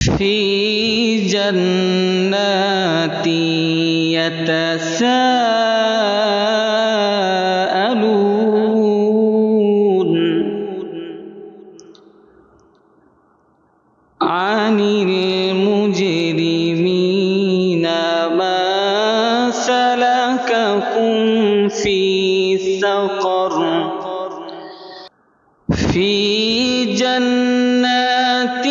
في جنات يتساءلون عن المجرمين ما سلككم في سقر في جنات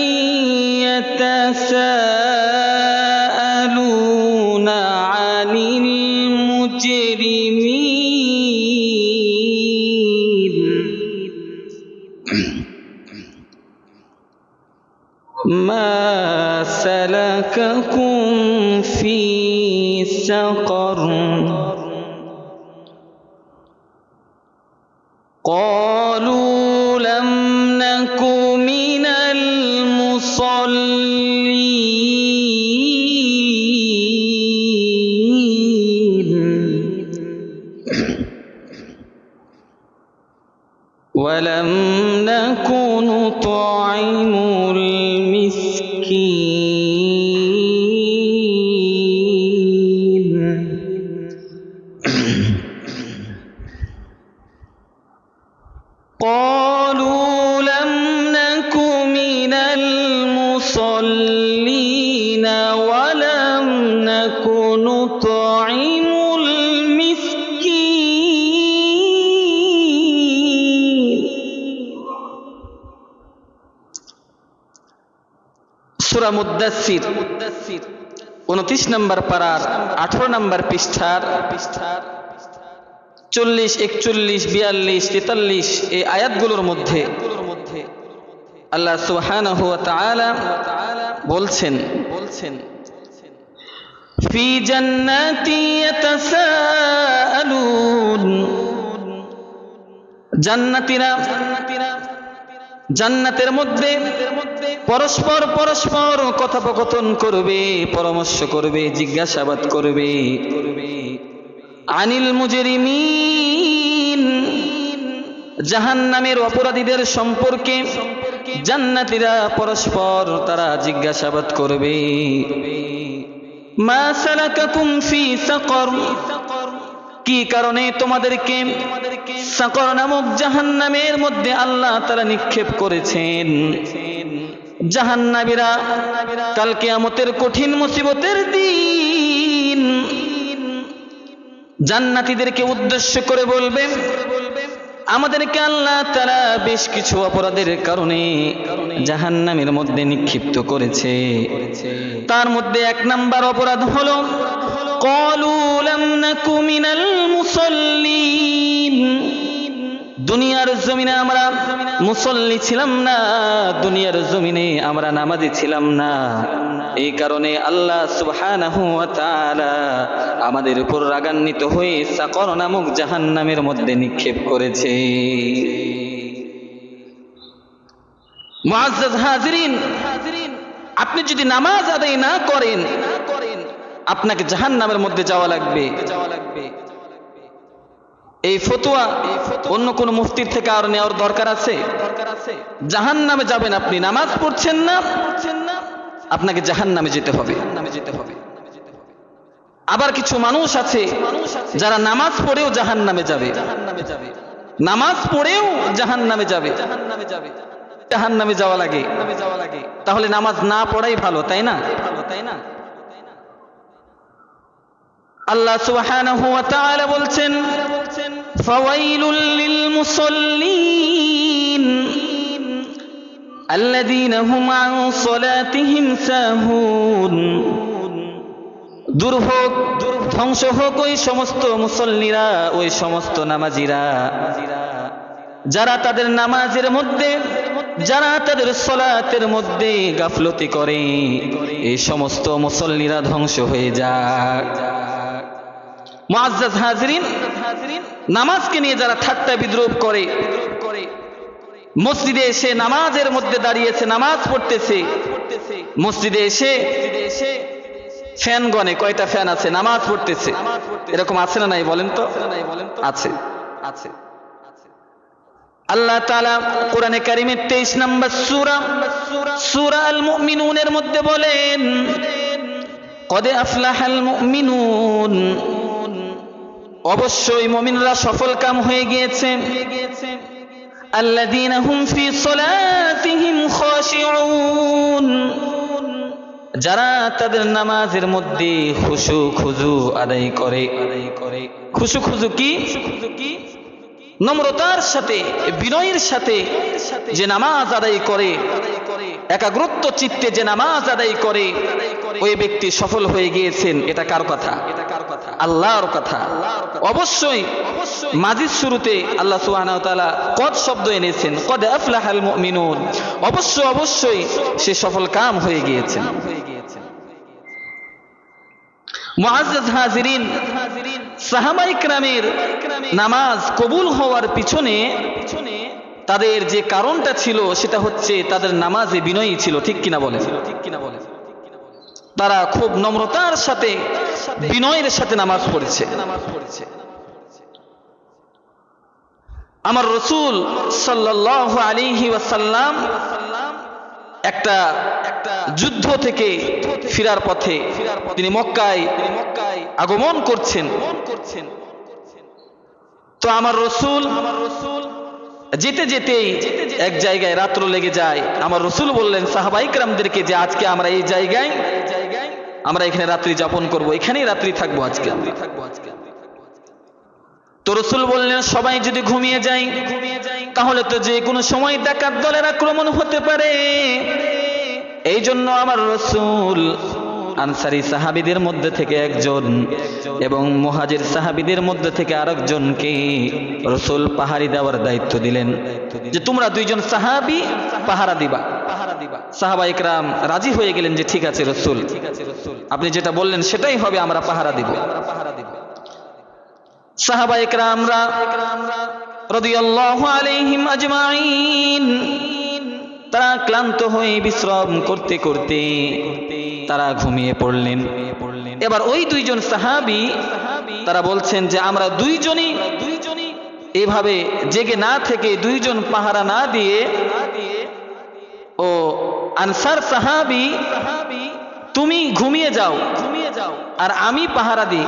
يتساءلون عن المجرمين ما سلككم في سقر قالوا لم نك من المصلين ولم نك نطعم المسكين قالوا لم نك من المصلين ولم نك نطعم المسكين সূরা মুদ্দাসসির 29 নম্বর পারার 18 নম্বর পৃষ্ঠার 40, 41, 42, 43 এই আয়াতগুলোর মধ্যে আল্লাহ সুবহানাহু ওয়া তাআলা বলছেন ফি জান্নাতি ইয়াতাসাআলুন জান্নাতের মধ্যে পরস্পর কথোপকথন করবে, পরামর্শ করবে, জিজ্ঞাসাবাদ করবে আনিল মুজরিমিন জাহান্নামের অপরাধীদের সম্পর্কে জান্নাতীরা পরস্পর তারা জিজ্ঞাসাবাদ করবে মা সালাকাকুম ফি সাকর কি কারণে তোমাদেরকে সাকর নামক জাহান্নামের মধ্যে আল্লাহ তাআলা নিক্ষেপ করেছেন। জাহান্নামীরা কাল কিয়ামতের কঠিন মুসিবতের দিন জান্নাতীদেরকে উদ্দেশ্য করে বলবে আমাদেরকে আল্লাহ তাআলা বেশ কিছু অপরাধের কারণে জাহান্নামের মধ্যে নিক্ষিপ্ত করেছে। তার মধ্যে 1 নাম্বার অপরাধ হলো ক্বালু লাম নাকু মিনাল মুসাল্লিন দুনিয়ার জমিনে আমরা মুসল্লি ছিলাম না, দুনিয়ার জমিনে আমরা নামাজি ছিলাম না, এই কারণে আল্লাহ সুবহানাহু ওয়া তাআলা আমাদের উপর রাগান্বিত হয়ে সাকর নামক জাহান্নামের মধ্যে নিক্ষেপ করেছে। মুআজ্জাজ হাজিরিন, আপনি যদি নামাজ আদায় না করেন আপনাকে জাহান্নামের মধ্যে যাওয়া লাগবে। এই ফতোয়া অন্য কোন মুফতির থেকে আর নেওয়ার দরকার আছে? জাহান্নামে যাবেন আপনি, নামাজ পড়ছেন না, আপনাকে জাহান্নামে যেতে হবে। আবার কিছু মানুষ আছে যারা নামাজ পড়েও জাহান্নামে যাবে, নামাজ পড়েও জাহান্নামে যাবে, জাহান্নামে যাওয়া লাগে। তাহলে নামাজ না পড়াই ভালো, তাই না? আল্লাহ সুবহানাহু ওয়া তাআলা বলছেন ফাওয়াইলুল লিল মুসাল্লিন আল্লাযীনা হুম আন সালাতিহিম সাহুন দুর্ভোগ ধ্বংস হোক ওই সমস্ত মুসল্লিরা, ওই সমস্ত নামাজিরা যারা তাদের নামাজের মধ্যে, যারা তাদের সালাতের মধ্যে গাফলতি করে, এই সমস্ত মুসল্লিরা ধ্বংস হয়ে যায়। মুআজ্জাজ হাজিরিন, নামাজকে নিয়ে যারা ঠাট্টা বিদ্রূপ করে, মসজিদে এসে নামাজের মধ্যে দাঁড়িয়েছে, নামাজ পড়তেছে, মসজিদে এসে ফ্যান গনে কয়টা ফ্যান আছে, নামাজ পড়তেছে, এরকম আছে না নাই বলেন তো? আছে। আল্লাহ তাআলা কোরআনে কারিমের 23 নম্বর সূরা আল মুমিনুনের মধ্যে বলেন, কদ আফলাহাল মুমিনুন, অবশ্যই মুমিনরা সফল কাম হয়ে গিয়েছে। আল্লাযীনা হুম ফি সলাতিহিম খাশিউন, যারা তাদের নামাজের মধ্যে খুশু খুজু আদায় করে। খুশু খুজু কি? নম্রতার সাথে, বিনয়ের সাথে যে নামাজ আদায় করে, একাগ্রত চিত্তে যে নামাজ আদায় করে, ওই ব্যক্তি সফল হয়ে গিয়েছেন। এটা কার কথা? আল্লাহর কথা। অবশ্যই মাজিদ শুরুতে আল্লাহ সুবহানাহু ওয়া তাআলা কদ শব্দ এনেছেন, কদ আফলাহাল মুমিনুন, অবশ্যই সে সফল কাম হয়ে গিয়েছেন। মুআজ্জাজ হাজিরিন, সাহাবায়ে কেরামের নামাজ কবুল হওয়ার পিছনে তাদের যে কারণটা ছিল সেটা হচ্ছে তাদের নামাজে বিনয়ী ছিল। ঠিক কিনা বলেন? তারা খুব নম্রতার সাথে, বিনয়ের সাথে নামাজ পড়েছে। আমার রাসূল সাল্লাল্লাহু আলাইহি ওয়াসাল্লাম একটা যুদ্ধ থেকে ফেরার পথে তিনি মক্কায় আগমন করছেন। তো আমার রাসূল যেতে যেতেই এক জায়গায় রাত্র লেগে যায়। আমার রাসূল বললেন সাহাবায়ে কেরামদেরকে যে আজকে আমরা এই জায়গায়, আমরা এখানে রাত্রি যাপন করব, এখানেই রাত্রি থাকবো আজকে। তো রাসূল বললেন সবাই যদি ঘুমিয়ে যায় তাহলে তো যে কোনো সময় ডাকাত দলের আক্রমণ হতে পারে। এই জন্য আমার রাসূল আনসারী সাহাবীদের মধ্যে থেকে একজন এবং মুহাজির সাহাবীদের মধ্যে থেকে আরেকজনকে রাসূল পাহারা দেওয়ার দায়িত্ব দিলেন, যে তোমরা দুইজন সাহাবী পাহারা দিবা। সাহাবায়ে কেরাম রাজি হয়ে গেলেন যে ঠিক আছে রাসূল, আপনি যেটা বললেন সেটাই হবে, আমরা পাহারা দিব। সাহাবায়ে কেরামরা রাদিয়াল্লাহু আলাইহিম আজমাইন, তারা ক্লান্ত হয়ে বিশ্রাম করতে করতে তারা ঘুমিয়ে পড়লেন। এবার ওই দুইজন সাহাবী তারা বলছেন যে আমরা দুইজনই এভাবে জেগে না থেকে, দুইজন পাহারা না দিয়ে, ও আনসার সাহাবী তুমি ঘুমিয়ে যাও আর আমি পাহারা দিই।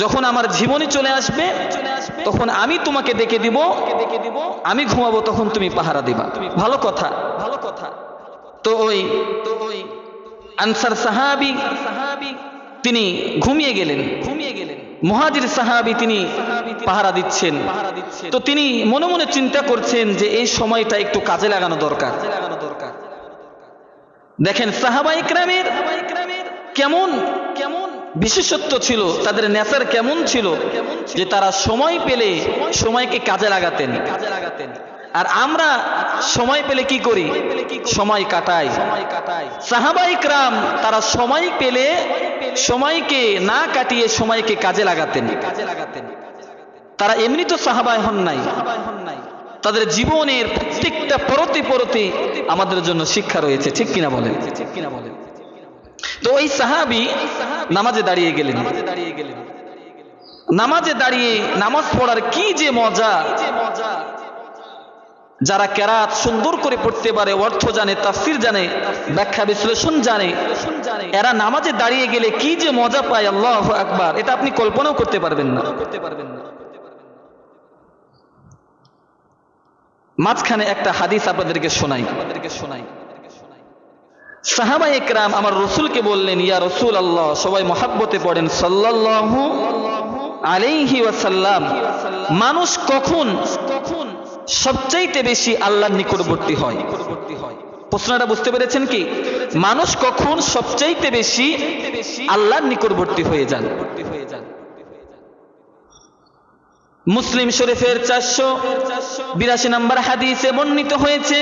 যখন আমার জীবনে চলে আসবে তখন আমি তোমাকে ডেকে দিব, আমি ঘুমাবো, তখন তুমি পাহারা দিবা। ভালো কথা। তো ওই আনসার সাহাবী তিনি ঘুমিয়ে গেলেন। মুহাজির সাহাবী তিনি পাহারা দিচ্ছেন। তো তিনি মনে মনে চিন্তা করছেন যে এই সময়টা একটু কাজে লাগানো দরকার। দেখেন সাহাবায়ে কেরামের কেমন বিশেষত্ব ছিল, তাদের নেচার কেমন ছিল যে তারা সময় পেলে সময়কে কাজে লাগাতেন। আর আমরা সময় পেলে কি করি? সময় কাটাই। সাহাবায়ে কেরাম তারা সময় পেলে সময়কে না কাটিয়ে সময়কে কাজে লাগাতেন। তারা এমনি তো সাহাবা হন নাই, তাদের জীবনের প্রত্যেকটা পরতে আমাদের জন্য শিক্ষা রয়েছে। ঠিক কিনা বলেন? তো ওই সাহাবী নামাজে দাঁড়িয়ে গেলেন। নামাজে দাঁড়িয়ে নামাজ পড়ার কি যে মজা! যারা কেরাত সুন্দর করে পড়তে পারে, অর্থ জানে, তাফসীর জানে, ব্যাখ্যা বিশ্লেষণ জানে, এরা নামাজে দাঁড়িয়ে গেলে কি যে মজা পায়, আল্লাহু আকবার, এটা আপনি কল্পনাও করতে পারবেন না। মাঝখানে একটা হাদিস আপনাদেরকে শোনাই। সাহাবায়ে কেরাম আমার রাসূলকে বললেন, ইয়া রাসূলুল্লাহ, সবাই মহব্বতে পড়েন সাল্লাল্লাহু আলাইহি ওয়াসাল্লাম, মানুষ কখন সবচাইতে বেশি আল্লাহর নিকটবর্তী হয়? প্রশ্নটা বুঝতে পেরেছেন কি? মানুষ কখন সবচাইতে বেশি আল্লাহর নিকটবর্তী হয়ে যান? মুসলিম শরীফের 482 নম্বর হাদিসে বর্ণিত হয়েছে,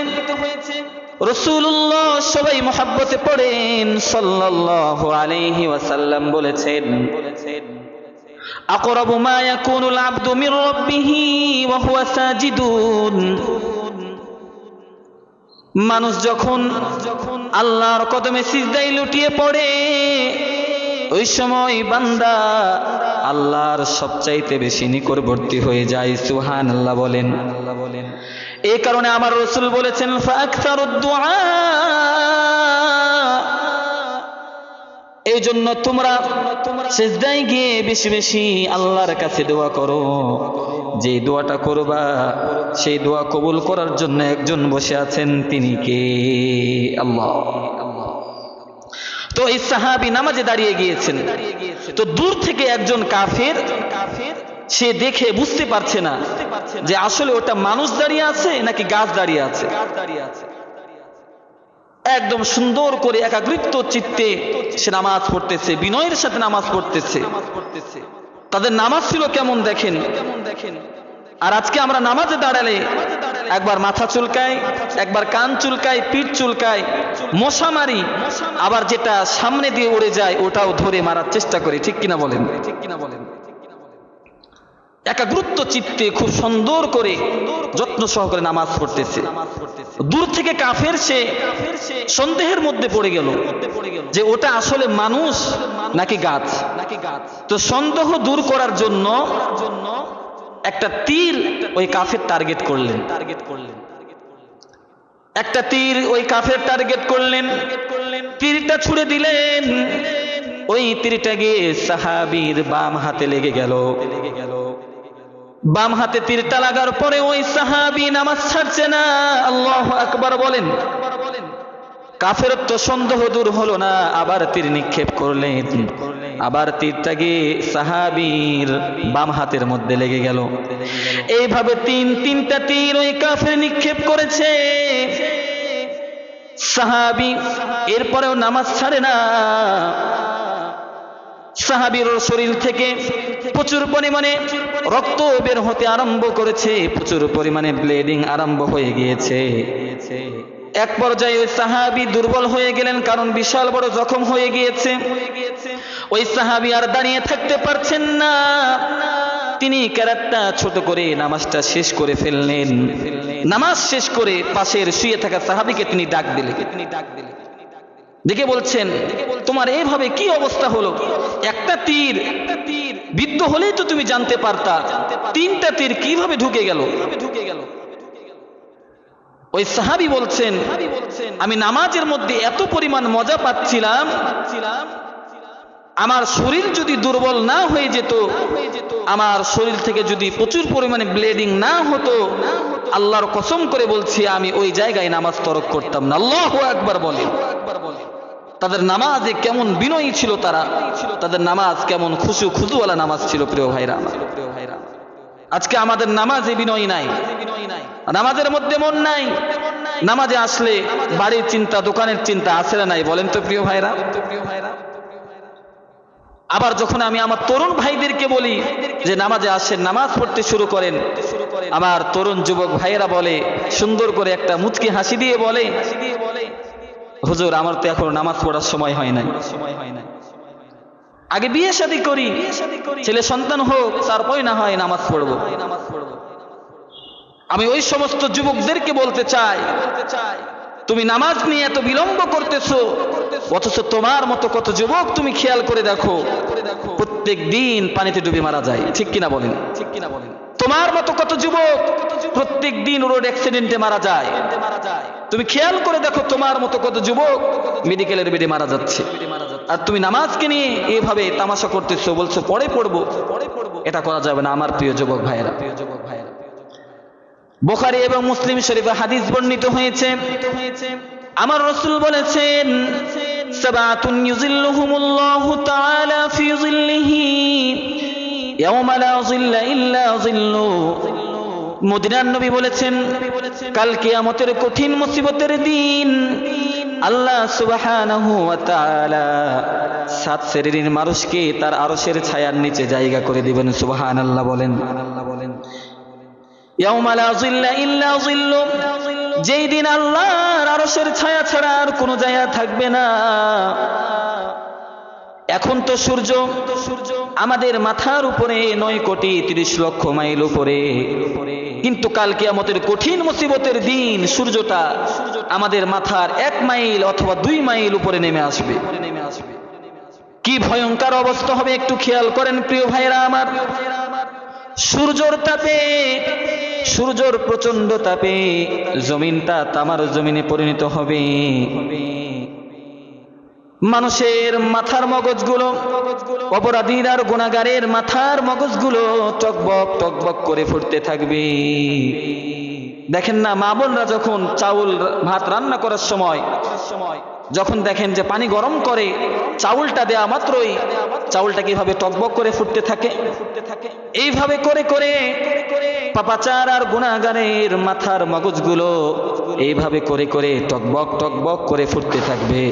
রাসূলুল্লাহ সবাই মহব্বতে পড়েন সাল্লাল্লাহু আলাইহি ওয়াসাল্লাম বলেছেন, আকরাবু মা ইয়াকুনুল আবদু মির রাব্বিহি ওয়া হুয়া সাজিদুন, মানুষ যখন আল্লাহর কদমে সিজদায় লুটিয়ে পড়ে ওই সময় বান্দা আল্লাহর সবচাইতে বেশি নিকটবর্তী হয়ে যায়। সুবহানাল্লাহ বলেন। এই কারণে আমার রাসূল বলেছেন ফাকতারুদ দুআ, এই জন্য তোমরা সিজদায় গিয়ে বেশি বেশি আল্লাহর কাছে দোয়া করো। যে দোয়াটা করবা সেই দোয়া কবুল করার জন্য একজন বসে আছেন, তিনি কে? আল্লাহ। তো এই সাহাবী নামাজে দাঁড়িয়ে গিয়েছেন, তো দূর থেকে একজন কাফের সে দেখে বুঝতে পারছে না যে আসলে ওটা মানুষ দাঁড়িয়ে আছে নাকি গাছ দাঁড়িয়ে আছে। একদম সুন্দর করে একাগ্রিত চিত্তে সে নামাজ পড়তেছে, বিনয়ের সাথে নামাজ পড়তেছে। তাদের নামাজ ছিল কেমন দেখেন। আর আজকে আমরা নামাজে দাঁড়ালে একবার মাথা চুলকায়, একবার কান চুলকায়, পিঠ চুলকায়, মশা মারি, আবার যেটা সামনে দিয়ে উড়ে যায় ওটাও ধরে মারার চেষ্টা করি, ঠিক কিনা বলেন? একাগ্রত চিত্তে খুব সুন্দর করে যত্ন সহকারে নামাজ পড়তেছে। দূর থেকে কাফের সে সন্দেহের মধ্যে পড়ে গেল যে ওটা আসলে মানুষ নাকি গাছ। তো সন্দেহ দূর করার জন্য একটা তীর ওই কাফের টার্গেট করলেন। একটা তীর ওই কাফের টার্গেট করলেন, তীরটা ছুড়ে দিলেন। ওই তীরটা গিয়ে সাহাবীর বাম হাতে লেগে গেল। বাম হাতে তীরটা লাগার পরে ওই সাহাবী নামাজ ছাড়ছে না। আল্লাহু আকবার বলেন। কাফের তো সন্দেহ দূর হলো না, আবার তীর নিক্ষেপ করলেন। আবার তীরটা গিয়ে সাহাবীর বাম হাতের মধ্যে লেগে গেল। এইভাবে তিনটা তীর ওই কাফের নিক্ষেপ করেছে। সাহাবী এরপরেও নামাজ ছাড়ে না। সাহাবীর শরীর থেকে প্রচুর পরিমাণে রক্ত বের হতে আরম্ভ করেছে, প্রচুর পরিমাণে ব্লিডিং আরম্ভ হয়ে গিয়েছে। এক পর্যায়ে ওই সাহাবী দুর্বল হয়ে গেলেন, কারণ বিশাল বড় জখম হয়ে গিয়েছে। ওই সাহাবী আর দাঁড়িয়ে থাকতে পারছেন না, তিনি কেরাতটা ছোট করে নামাজটা শেষ করে ফেললেন। নামাজ শেষ করে পাশের শুয়ে থাকা সাহাবীকে তিনি ডাক দিলেন। দেখে বলছেন, তোমার এইভাবে কি অবস্থা হলো? একটা তীর বিদ্ধ হলেই তো তুমি জানতে পারতা, তিনটা তীর কিভাবে ঢুকে গেল? ওই সাহাবী বলছেন, আমি নামাজের মধ্যে এত পরিমাণ মজা পাচ্ছিলাম, আমার শরীর যদি দুর্বল না হয়ে যেত, আমার শরীর থেকে যদি প্রচুর পরিমাণে ব্লিডিং না হতো, আল্লাহর কসম করে বলছি আমি ওই জায়গায় নামাজ তরক করতাম না। আল্লাহু আকবার বলে। তাদের নামাজে কেমন বিনয়ী ছিল তারা, তাদের নামাজ কেমন খুশুওয়ালা নামাজ ছিল। প্রিয় ভাইরা, আজকে আমাদের নামাজে বিনয় নাই, নামাজের মধ্যে মন নাই। নামাজে আসলে বাড়ির চিন্তা, দোকানের চিন্তা আছে না নাই বলেন তো প্রিয় ভাইরা? আবার যখন আমি আমার তরুণ ভাইদেরকে বলি যে নামাজে আসেন, নামাজ পড়তে শুরু করেন, আমার তরুণ যুবক ভাইয়েরা বলে, সুন্দর করে একটা মুচকি হাসি দিয়ে বলে, হুজুর আমার তো এখনো নামাজ পড়ার সময় হয় নাই, আগে বিয়ে শাদী করি, ছেলে সন্তান হোক, তারপরে না হয় নামাজ পড়বো। আমি ওই সমস্ত যুবকদেরকে বলতে চাই, তুমি নামাজ নিয়ে এত বিলম্ব করতেছো, অথচ তোমার মতো কত যুবক তুমি খেয়াল করে দেখো প্রত্যেক দিন পানিতে ডুবে মারা যায়, ঠিক কিনা বলেন? তোমার মতো কত যুবক প্রত্যেক দিন রোড অ্যাক্সিডেন্টে মারা যায়। তুমি খেয়াল করে দেখো তোমার মতো কত যুবক মেডিকেলের বেডে মারা যাচ্ছে। আর তুমি নামাজকে নিয়ে এভাবে তামাশা করতেছো, বলছো পরে পড়বো। এটা করা যাবে না আমার প্রিয় যুবক ভাইয়েরা। বুখারী এবং মুসলিম শরীফে হাদিস বর্ণিত হয়েছে, আমার রাসূল বলেছেন, সাবাতুন ইউযিল্লুহুমুল্লাহু তাআলা ফি যিল্লিহি ইয়াওমা লা যিল্লা ইল্লা যিল্লু। মদিনার নবী বলেছেন, কাল কিয়ামতের কঠিন মুসিবতের দিন আল্লাহ সুবহানাহু ওয়া তাআলা 7 শ্রেণীর মানুষকে তার আরশের ছায়ার নিচে জায়গা করে দিবেন। সুবহানাল্লাহ বলেন। ইয়াওমা লা যিল্লা ইল্লা যিল্লু, যেই দিন আল্লাহর আরশের ছায়া ছাড়া আর কোনো জায়গা থাকবে না। এখন তো সূর্য আমাদের মাথার উপরে 9,30,00,000 মাইল উপরে, কিন্তু কাল কিয়ামতের কঠিন মুসিবতের দিন সূর্যটা আমাদের মাথার 1 মাইল অথবা 2 মাইল উপরে নেমে আসবে। কি ভয়ঙ্কর অবস্থা হবে একটু খেয়াল করেন প্রিয় ভাইরা আমার। সূর্যর তাপে, সূর্যর প্রচন্ড তাপে জমিনটা তামার জমিনে পরিণত হবে। মানুষের মাথার মগজগুলো, অপরাধীর আর গুনাহগারের মাথার মগজগুলো টকবক টকবক করে ফুটতে থাকবে। দেখেন না মা বোনরা যখন চাউল ভাত রান্না করার সময় যখন দেখেন যে পানি গরম করে চাউলটা দেয়া মাত্রই চাউলটা কিভাবে টকবক করে ফুটতে থাকে। এইভাবে করে করে পাপাচার আর গুনাহগারের মাথার মগজগুলো এইভাবে করে করে টকবক টকবক করে ফুটতে থাকবে।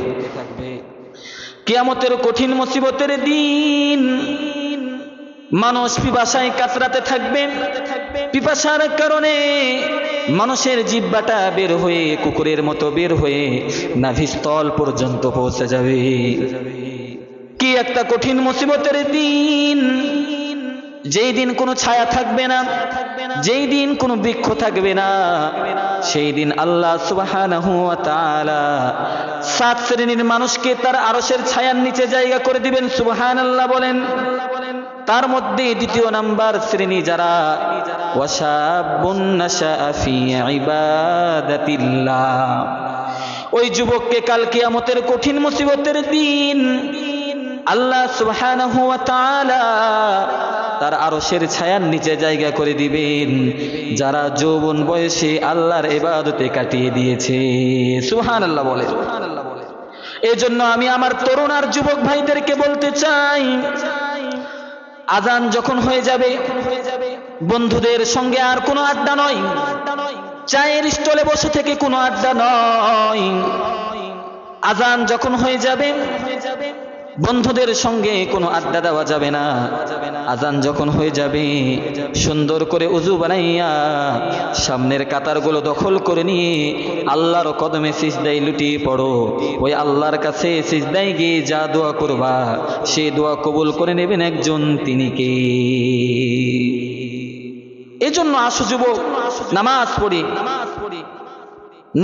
কিয়ামতের কঠিন মুসিবতের দিন মানুষ পিপাসায় কাতরাতে থাকবে। পিপাসার কারণে মানুষের জিহ্বাটা বের হয়ে কুকুরের মতো বের হয়ে নাভিস্থল পর্যন্ত পৌঁছে যাবে। কি একটা কঠিন মুসিবতের দিন, যেই দিন কোনো ছায়া থাকবে না, যেই দিন কোনো বৃক্ষ থাকবে না, সেই দিন আল্লাহ সুবহানাহু ওয়া তাআলা 7 শ্রেণীর মানুষকে তার আরশের ছায়ার নিচে জায়গা করে দিবেন। সুবহানাল্লাহ বলেন। তার মধ্যে দ্বিতীয় নাম্বার শ্রেণী যারা ওয়াশাবুন নাশাআ ফি ইবাদাতিল্লাহ, ওই যুবককে কাল কিয়ামতের কঠিন মুসিবতের দিন আল্লাহ সুবহানাহু ওয়া তাআলা তার আরশের ছায়ার নিচে জায়গা করে দিবেন, যারা যৌবন বয়সে আল্লাহর ইবাদতে কাটিয়ে দিয়েছে। সুবহানাল্লাহ বলে। এজন্য আমি আমার তরুণ আর যুবক ভাইদেরকে বলতে চাই, আজান যখন হয়ে যাবে বন্ধুদের সঙ্গে আর কোনো আড্ডা নয়, চায়ের স্টলে বসে থেকে কোনো আড্ডা নয়। আজান যখন হয়ে যাবে বন্ধুদের সঙ্গে কোনো আড্ডা দেওয়া যাবে না। আজান যখন হয়ে যাবে সুন্দর করে উযু বানাইয়া সামনের কাতারগুলো দখল করে নিয়ে আল্লাহর কদমে সিজদায় লুটিয়ে পড়ো। ওই আল্লাহর কাছে সিজদায় গিয়ে যা দোয়া করবা সেই দোয়া কবুল করে নেবেন একজন, তিনি কে? এজন্য আসো যুবক, নামাজ পড়ি,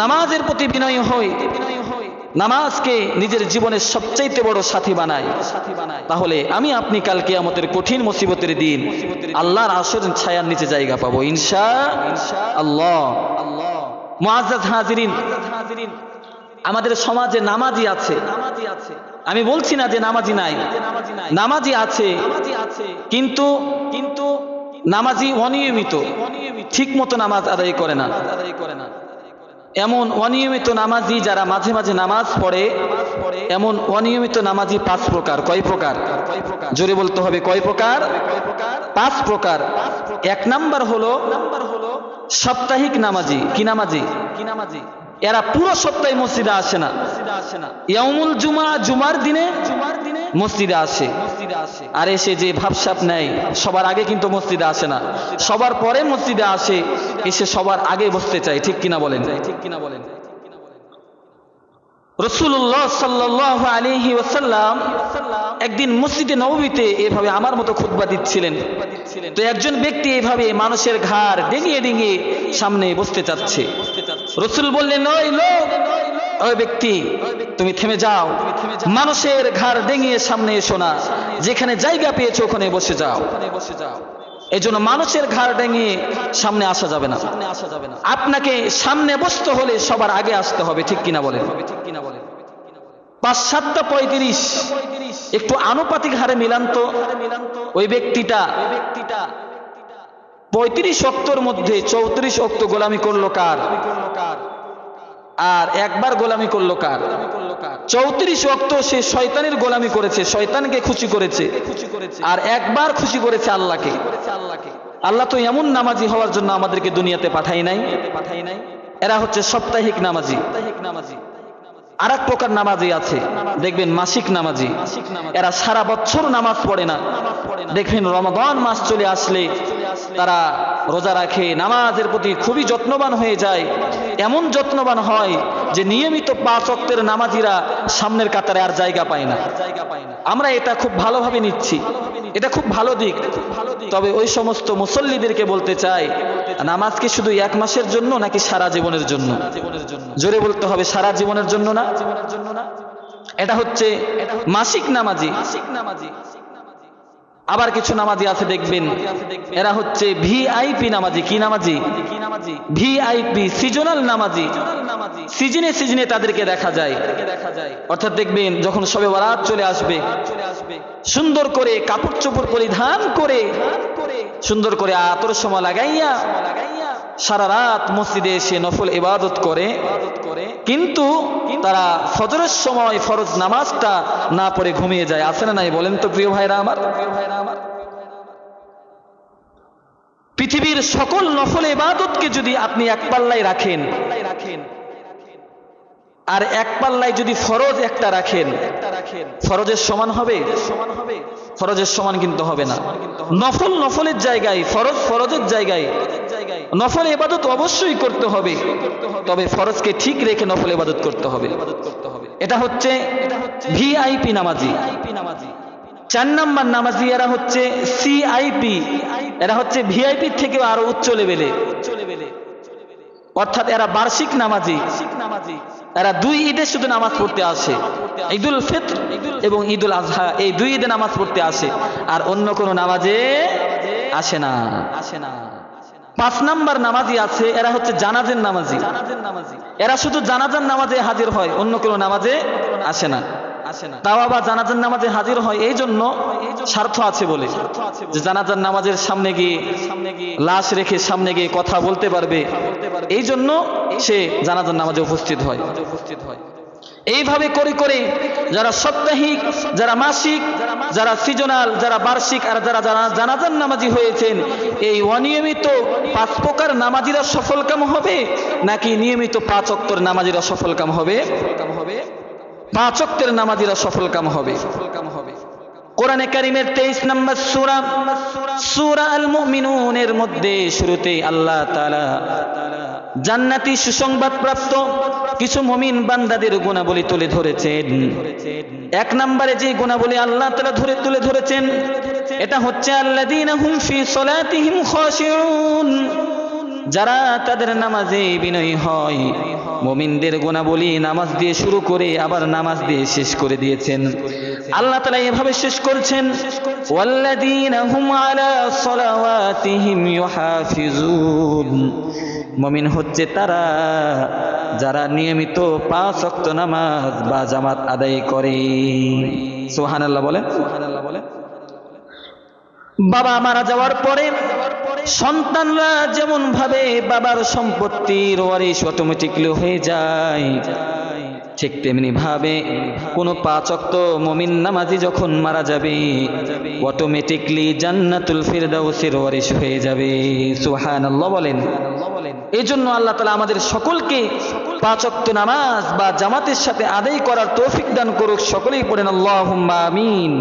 নামাজের প্রতি বিনয়ী হই, নামাজকে নিজের জীবনের সবচাইতে বড় সাথী বানাই। তাহলে আমি আপনি কাল কিয়ামতের কঠিন মুসিবতের দিন আল্লাহর আরশের ছায়ার নিচে জায়গা পাবো ইনশাআল্লাহ। মুআজ্জাজ হাজিরিন, আমাদের সমাজে নামাজি আছে, আমি বলছি না যে নামাজি নাই, নামাজি আছে, কিন্তু নামাজি অনিয়মিত, ঠিক মতো নামাজ আদায় করে না। এমন অনিয়মিত নামাজি যারা মাঝে মাঝে নামাজ পড়ে, এমন অনিয়মিত নামাজি 5 প্রকার। কয় প্রকার? জোরে বলতে হবে, কয় প্রকার? 5 প্রকার। 1 নাম্বার হলো সাপ্তাহিক নামাজি। কি নামাজি? এরা পুরো সপ্তাহে মসজিদে আসে না, ইয়াউমুল জুমা, জুমার দিনে মসজিদে আসে, আর এসে যে ভাবসাব নেয় সবার আগে কিন্তু মসজিদে আসে না, সবার পরে মসজিদে আসে, এসে সবার আগে বসতে চায়। ঠিক কিনা বলেন? রাসূলুল্লাহ সাল্লাল্লাহু আলাইহি ওয়াসাল্লাম একদিন মসজিদে নববীতে এভাবে আমার মতো খুতবা দিচ্ছিলেন। তো একজন ব্যক্তি এভাবে মানুষের ঘাড় ডেঙিয়ে ডেঙিয়ে সামনে বসতে চাচ্ছে। রাসূল বললেন, ওই লোক, ওই ব্যক্তি, তুমি থেমে যাও, মানুষের ঘাড় ডেঙিয়ে সামনে এসো না, যেখানে জায়গা পেয়েছো ওখানে বসে যাও। এজন্য মানুষের ঘাড় ডেঙিয়ে সামনে আসা যাবে না। আপনাকে সামনে বসতে হলে সবার আগে আসতে হবে। ঠিক কিনা বলেন? 5-7টা 35, একটু আনুপাতিক হারে মিলান তো। ওই ব্যক্তিটা 35 ওয়াক্তের মধ্যে 34 ওয়াক্ত গোলামি করলো কার? আর একবার গোলামি করলো কার? 34 ওয়াক্ত সে শয়তানের গোলামি করেছে, শয়তানকে খুশি করেছে, আর একবার খুশি করেছে আল্লাহকে। আল্লাহ তো এমন নামাজি হওয়ার জন্য আমাদেরকে দুনিয়াতে পাঠাই নাই। এরা হচ্ছে সাপ্তাহিক নামাজি। আর এক প্রকার নামাজি আছে, দেখবেন মাসিক নামাজি। এরা সারা বছর নামাজ পড়ে না, দেখবেন রমাদান মাস চলে আসলে তারা রোজা রাখে, নামাজের প্রতি খুবই যত্নবান হয়ে যায়। এমন যত্নবান হয় যে নিয়মিত 5 ওয়াক্তের নামাজিরা সামনের কাতারে আর জায়গা পায় না। আমরা এটা খুব ভালোভাবে নিচ্ছি, এটা খুব ভালো দিক। তবে ওই সমস্ত মুসল্লিদেরকে বলতে চাই, নামাজ কি শুধু 1 মাসের জন্য নাকি সারা জীবনের জন্য? জোরে বলতে হবে, সারা জীবনের জন্য না। এটা হচ্ছে মাসিক নামাজি। আবার কিছু নামাজি আছে দেখবেন এরা হচ্ছে ভিআইপি নামাজি। কি নামাজি? ভিআইপি, সিজনাল নামাজি। সিজনে সিজনে তাদেরকে দেখা যায়। অর্থাৎ দেখবেন যখন শবে বরাত চলে আসবে, সুন্দর করে কাপড় চোপড় পরিধান করে, সুন্দর করে আতরসমা লাগাইয়া সারা রাত মসজিদে এসে নফল ইবাদত করে, কিন্তু তারা ফজরের সময় ফরজ নামাজটা না পড়ে ঘুমিয়ে যায়। আছে না নাই বলেন তো প্রিয় ভাইরা আমার? পৃথিবীর সকল নফল ইবাদতকে যদি আপনি এক পাল্লায় রাখেন আর এক পাল্লায় যদি ফরজ একটা রাখেন, ফরজের সমান হবে? ফরজের সমান কিন্তু হবে না। নফল নফলের জায়গায়, ফরজ ফরজের জায়গায়। নফল ইবাদত অবশ্যই করতে হবে, তবে ফরজকে ঠিক রেখে নফল ইবাদত করতে হবে। এটা হচ্ছে ভিআইপি নামাজি। 4 নাম্বার নামাজি এরা হচ্ছে সিআইপি। এরা হচ্ছে ভিআইপি থেকে আরো উচ্চ লেভেলে, অর্থাৎ এরা বার্ষিক নামাজি। এরা 2 ঈদে শুধু নামাজ পড়তে আসে, ঈদুল ফিতর এবং ঈদুল আজহা, এই 2 ঈদে নামাজ পড়তে আসে, আর অন্য কোনো নামাজে আসে না। 5 নাম্বার নামাজি আছে, এরা হচ্ছে জানাজার নামাজি। এরা শুধু জানাজার নামাজে হাজির হয়, অন্য কোনো নামাজে আসে না। তাও আবার জানাজার নামাজে হাজির হয় এই জন্য, স্বার্থ আছে বলে, যে জানাজার নামাজের সামনে গিয়ে লাশ রেখে সামনে গিয়ে কথা বলতে পারবে, এই জন্য সে জানাজার নামাজে উপস্থিত হয়। এইভাবে করে করে যারা সাপ্তাহিক, যারা মাসিক, যারা সিজনাল, যারা বার্ষিক, আর যারা জানাজার নামাজি হয়েছেন, এই অনিয়মিত 5 প্রকার নামাজিরা সফলকাম হবে নাকি নিয়মিত 5 ওয়াক্তের নামাজিরা সফলকাম হবে? 5 ওয়াক্তের নামাজিরা সফলকাম হবে। কোরআনে কারীমের 23 নম্বর সূরা, সূরা আল মুমিনুনের মধ্যে শুরুতেই আল্লাহ তাআলা জান্নাতি সুসংবাদ প্রাপ্ত কিছু মুমিন বান্দাদের গুণাবলী তুলে ধরেছেন। 1 নম্বরে যে গুণাবলী আল্লাহ তাআলা তুলে ধরেছেন, এটা হচ্ছে আল্লাযীনা হুম ফি সলাতিহিম খাশিউন, যারা তাদের নামাজে বিনয়ী হয়। মুমিনদের গুণাবলী নামাজ দিয়ে শুরু করে আবার নামাজ দিয়ে শেষ করে দিয়েছেন। আল্লাহ তাআলা এভাবে শেষ করছেন, ওয়াল্লাযীনা হুম আলা সালাওয়াতিহিম ইউহাফিজুন, মুমিন হচ্ছে তারা যারা নিয়মিত 5 ওয়াক্ত নামাজ বা জামাত আদায় করে। সুবহানাল্লাহ বলেন। বাবা মারা যাওয়ার পরে সন্তানরা যেমন ভাবে বাবার সম্পত্তির ওয়ারিশ অটোমেটিকলি হয়ে যায়, ঠিক তেমনি ভাবে কোন 5 ওয়াক্ত মুমিন নামাজি যখন মারা যাবে, অটোমেটিকলি জান্নাতুল ফিরদাউসের ওয়ারিশ হয়ে যাবে। সুবহানাল্লাহ বলেন। এই জন্য আল্লাহ তাআলা আমাদের সকলকে 5 ওয়াক্ত নামাজ বা জামাতের সাথে আদায় করার তৌফিক দান করুক। সকলেই পড়েন আল্লাহুম্মা আমিন।